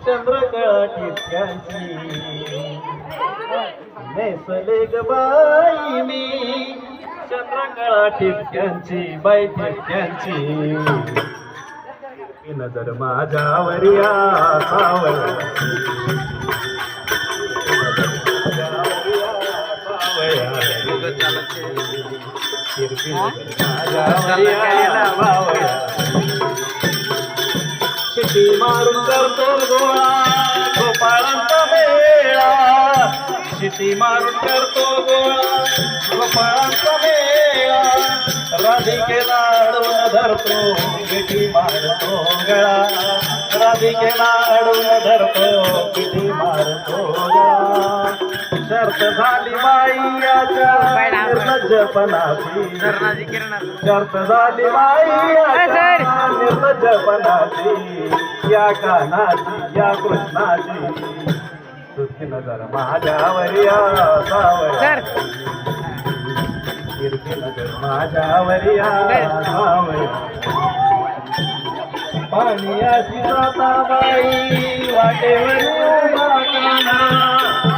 चंद्रकळा टिपक्यांची नेसले ग बाई मी चंद्रकळा टिपक्यांची बाई टिपक्यांची नजर माझ्यावरिया सावळ्या शिटी मारून करतो गोळा गोपाळांचा मेळा शिटी मारून करतो गोळा गोपाळांचा मेळा राधिकेला अडवून धरतो पिठी मारतो गळा राधिकेला अडवून धरतो पिठी मारतो गळा शर्त झाली बाईयाच्या निर्लज्जपणाची शर्त झाली बाईयाच्या निर्लज्जपणाची या कानाची या कृष्णाची तुझी नजर माझ्यावरिया सावळ्या तुझी नजर माझ्यावरिया सावळ्या पाण्याची जाता बाई वाटेवर उभा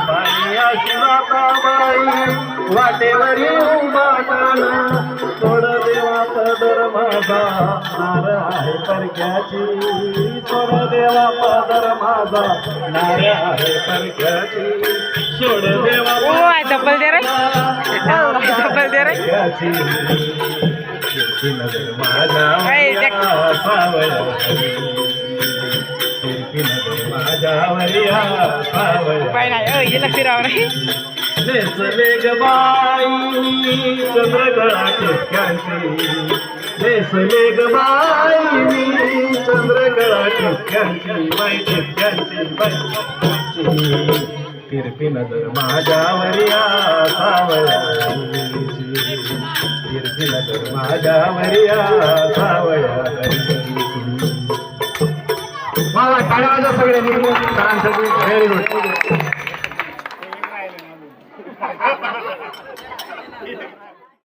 पाण्याची जाता बाई वाटेवर उभा सोड देवा पदर माझा नार आहे परक्याची सोड देवा पदर माझा नार आहे परक्याची सोड देवा चप्पल दे रे चप्पल दे रे नजर माझा सावळ्या माझ्यावरिया सावळ्या नेसले ग बाई चंद्रकळा टिपक्यांची नेसले ग बाई मी चंद्रकळा टिपक्यांची बाई टिपक्यांची बाई तिरपी नजर माझ्यावरिया सावळ्या तिरपी नजर माझ्यावरिया सावळ्या मला टाळ्या सगळे निर्मूल व्हेरी गुड